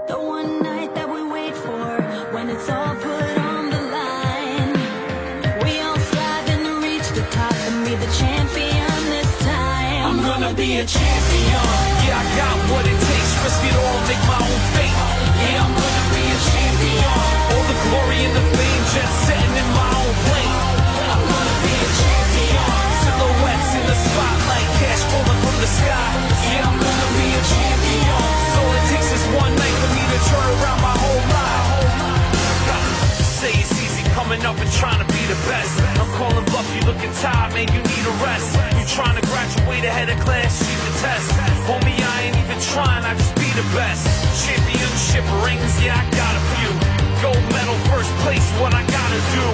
The one night that we wait for, when it's all put on the line. We all striving to reach the top and be the champion this time. I'm gonna be a champion. Yeah, I got what it takes. Risk it all, make my own fate. Yeah, I'm gonna be a champion. All the glory and the fame, just setting in my own plane. I'm gonna be a champion. Silhouettes in the spotlight, cash falling from the sky. Yeah, I'm gonna be a champion. All it takes is one night for me to turn around my whole life. Say it's easy coming up and trying to be the best. I'm calling bluff, you looking tired, man, you need a rest. You trying to graduate ahead of class, cheat the test. Homie, I ain't even trying, I just be the best. Championship rings, yeah, I got a few. Gold medal, first place, what I gotta do.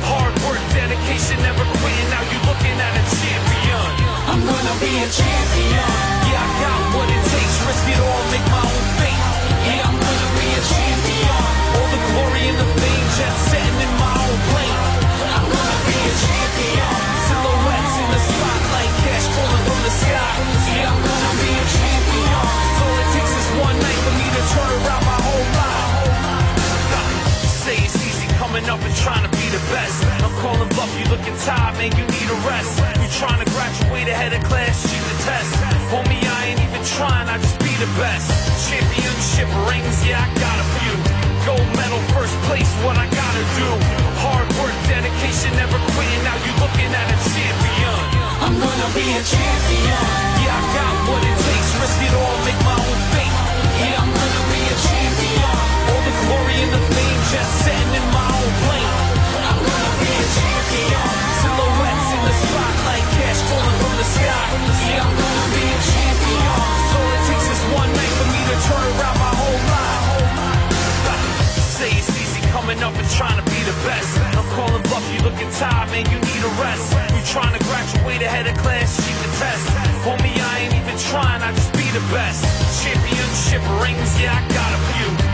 Hard work, dedication, never quitting, now you looking at a champion. I'm gonna be a champion. Yeah, I got what it takes, risk it all, make my own fate. Yeah, I'm gonna be a champion. All the glory and the fame, just setting in my own plane. I'm gonna be a champion. Silhouettes in the spotlight, cash falling from the sky. Yeah, I'm gonna be a champion. All it takes is one night for me to turn around my whole life. Say it's easy coming up and trying to be the best. I'm calling bluff, you looking tired, man, you need a rest. You trying to graduate ahead of class, cheat the test. Homie, I ain't even trying, I just be the best. Championship rings, yeah, I got a few. Gold medal, first place, what I gotta do. Hard work, dedication, never quitting, now you looking at a champion. I'm gonna be a champion. Yeah, I got what it takes, risk it all, make my own fate. Yeah, I'm gonna be a champion. All the glory and the fame, just setting in my own plane. I'm gonna be a champion. Silhouettes in the spotlight, cash falling from the sky. Yeah, I'm gonna be a champion. All it takes is one night for me to turn around my whole life. Say it's easy coming up and trying to be the best. I'm calling bluff, you looking tired, man, you need a rest. You trying to graduate ahead of class, cheat the test. Homie, I ain't even trying, I just be the best. Championship rings, yeah, I got a few.